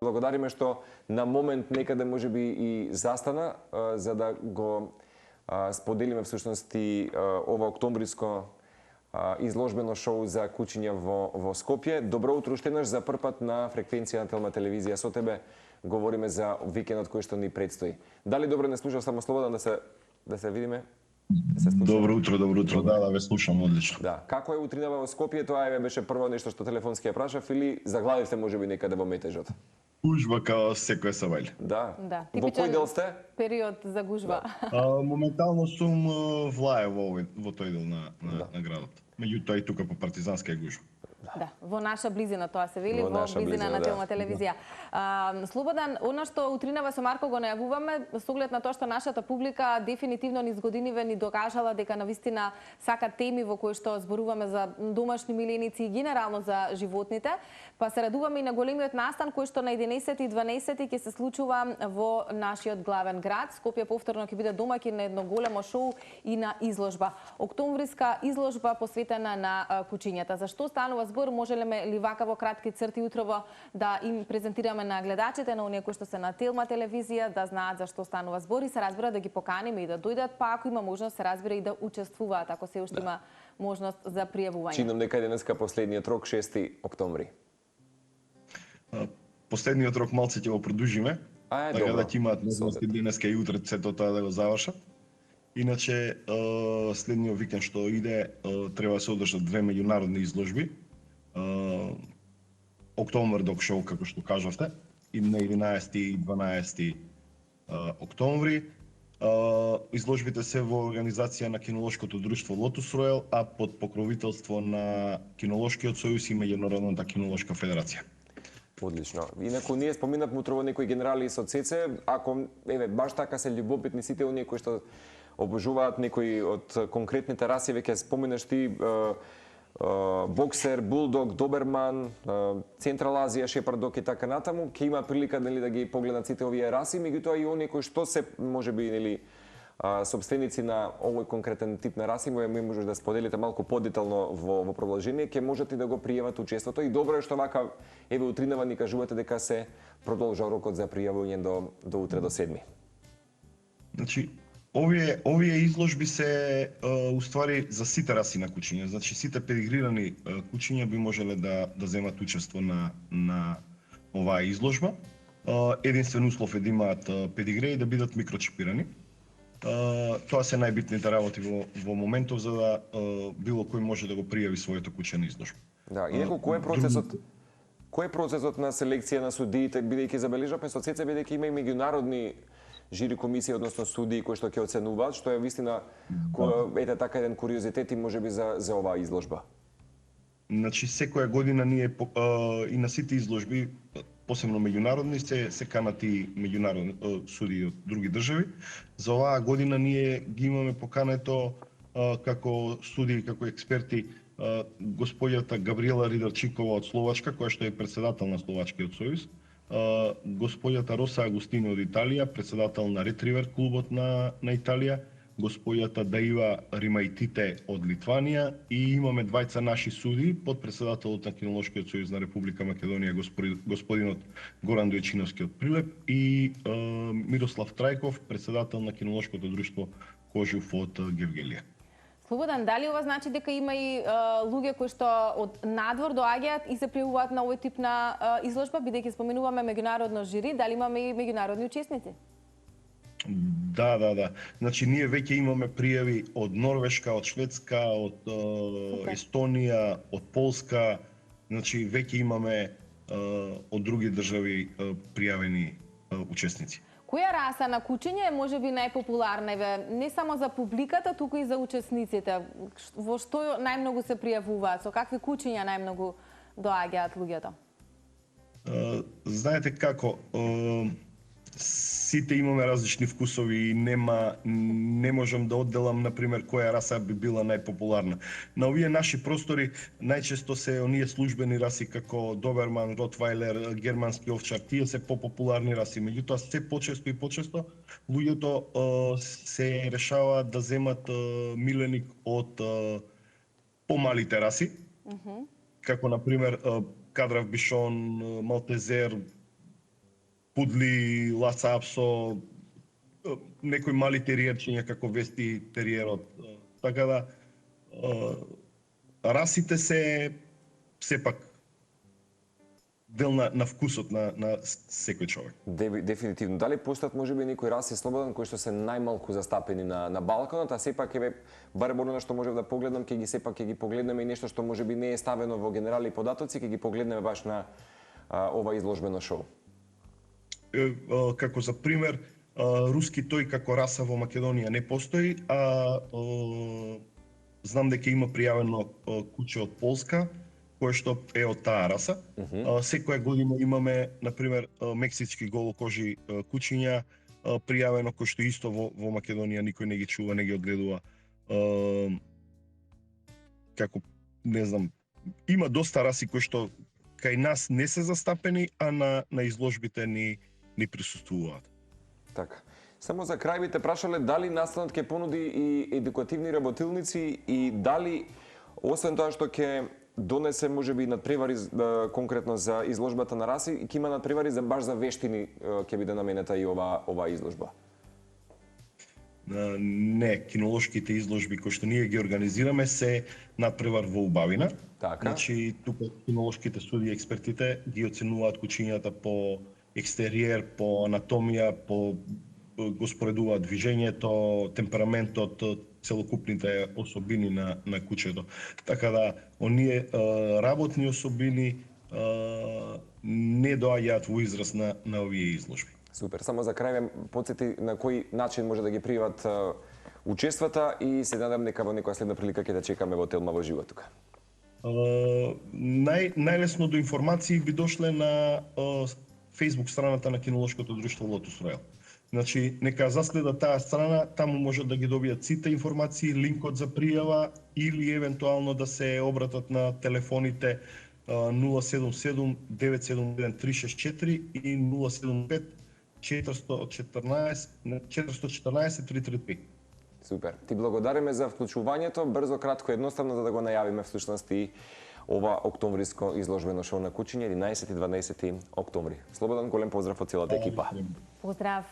благодариме што на момент некаде можеби и застана за да го споделиме всушност и ова октомвриско изложбено шоу за кучиња во Скопје. Добро утро уште еднаш за прв пат на фреквенција на Телма телевизија. Со тебе говориме за викендот кој што ни предстои. Дали добро не слушав, само слободен да се видиме? Добро утро. Да, ве слушам одлично. Да, како е утринава во Скопје? Тоа беше прво нешто што телефонски ја прашав или заглавивте можеби некаде во метежот? Гужва као секоја сабајле. Да. Во кој дел сте? Период за гужва. Моментално сум влај во тој дел на градот. Меѓутоа и тука по партизанска е гужва. Да, во наша близина тоа се вели, во близина на Телма телевизија. Слободан, она што утринава со Марко го најавуваме, со оглед на тоа што нашата публика дефинитивно низ годиниве ни докажала дека навистина сака теми во кои што зборуваме за домашни миленици и генерално за животните, па се радуваме и на големиот настан кој што на 11 и 12 ќе се случува во нашиот главен град. Скопје повторно ќе биде домаќин на едно големо шоу и на изложба. Октомвриска изложба посветена на кучињата. Зашто станува збор, можелеме ли вака во кратки црти утрово да им презентираме на гледачите, на оние кои што се на Телма телевизија, да знаат за што станува збор и се разбира да ги поканиме и да дојдат, па ако има можност се разбира и да учествуваат, ако се уште има можност за пријавување. Чинам дека денеска последниот рок 6 октомври. Последниот рок малце ќе го продужиме, така да ќе имаат можности денеска и утре сето тоа да го завршат. Иначе следниот викенд што иде треба да се одржат две меѓународни изложби. Октомвр док шоу, како што кажавте, и на 11 и 12 октомври. Изложбите се во организација на кинолошкото друштво Lotus Royal, а под покровителство на Кинолошкиот сојуз и Меѓународната кинолошка федерација. Одлично. Инаку ние споминавме утрово некои генерали со ЦЦ, ако баш така се љубопитни сите оние кои што обожуваат некои од конкретните раси, веќе споменаш ти боксер, булдог, доберман, Централ Азија, шепардок и така натаму, ќе има прилика да ги погледнат сите овие раси, меѓутоа и оние кои што се можеби собственици на овој конкретен тип на раси, ми можеш да споделите малку подетално во продолжение, ќе можете да го пријават учеството и добро е што вака утринава ни кажувате дека се продолжа рокот за пријавување до утре до 7. Значи, овие изложби се уствари за сите раси на кучиња. Значи сите педигрирани кучиња би можеле да земат учество на оваа изложба. Единствен услов е да имаат педигре и да бидат микрочипирани. Тоа се најбитните работи во моментов за да било кој може да го пријави своето куче на изложба. Да, инаку кој е процесот на селекција на судиите, бидејќи забележавме со ЦЦ, бидејќи има и меѓународни жири комисија, односно судии кои што ќе оценуваат, што е вистина така еден куриозитет и можеби за оваа изложба. Значи секоја година ние и на сите изложби, посебно меѓународни, се канат и меѓународни судии од други држави. За оваа година ние ги имаме покането како судии, како експерти господјата Габриела Ридарчикова од Словачка, која што е председател на Словачкиот сојуз, господјата Роса Агустини од Италија, председател на Ретривер клубот на Италија, господјата Даива Римајтите од Литванија и имаме двајца наши суди, подпредседателот на Кинолошкиот сојуз на Република Македонија господинот Горан Дојчиновски од Прилеп и Мирослав Трајков, председател на Кинолошкото друштво Кожув од Гевгелија. Слободан, дали ова значи дека има и луѓе кои што од надвор доаѓаат и се пријавуваат на овој тип на изложба, бидејќи споменуваме меѓународно жири, дали имаме и меѓународни учесници? Да. Значи ние веќе имаме пријави од Норвешка, од Шведска, од Естонија, од Полска. Значи веќе имаме од други држави пријавени учесници. Која раса на кучиња е можеби најпопуларна, не само за публиката, туку и за учесниците? Во што најмногу се пријавуваат? Со какви кучиња најмногу доаѓаат луѓето? Знаете како, сите имаме различни вкусови и не можам да одделам например која раса би била најпопуларна. На овие наши простори најчесто се оние службени раси како доберман, ротвајлер, германски овчар, тие се попопуларни раси. Меѓутоа се почесто и почесто луѓето се решаваат да земат миленик од помалите раси. Како например кадрав бишон, малтезер, пудли, ласап со некои мали териерчиња како вести териерот. Така да расите се сепак дел на вкусот на секој човек. Дефинитивно. Дали постојат можеби некои раси, Слободан, кои што се најмалку застапени на Балканот, а сепак еве барем она што можев да погледнам, ќе ги погледнеме и нешто што можеби не е ставено во генерални податоци, ќе ги погледнеме баш на ова изложбено шоу. Како за пример, руски тој како раса во Македонија не постои, а знам дека има пријавено куче од Полска, кое што е од таа раса. Секоја година имаме, например, мексички голокожи кучиња пријавено, кој што исто во Македонија никој не ги чува, не ги одгледува. Како, не знам, има доста раси кои што кај нас не се застапени, а на изложбите ни присуствуваат. Така. Само за крај би те прашале дали настанот ќе понуди и едукативни работилници и дали, освен тоа што ќе донесе можеби надпревари конкретно за изложбата на раси, ќе има надпревари за баш за вештини ќе биде наменета и ова изложба. Не, кинолошките изложби кои што ние ги организираме се надпревар во убавина. Така. Значи тука кинолошките студии експертите ги оценуваат кучињата по екстериер, по анатомија, по го движењето, темпераментот, целокупните особини на кучето. Така да, оние работни особини не доаѓаат во израз на овие изложби. Супер. Само за крај ме потсети на кој начин може да ги пријават учествата и се надам дека во некоја следна прилика ќе да чекаме во Телма во живо тука. Најлесно до информации би дошле на Facebook страната на кинолошкото друштво Лотус Ројал. Значи, нека заследат таа страна, таму можат да ги добијат сите информации, линкот за пријава или евентуално да се обратат на телефоните 077 971 364 и 075 414 333. Супер. Ти благодариме за вклучувањето, брзо, кратко, едноставно, за да го најавиме всушност и ова октомвриско изложбено шоу на кучиња 11 и 12 октомври. Слободан, голем поздрав од целата екипа. Поздрав.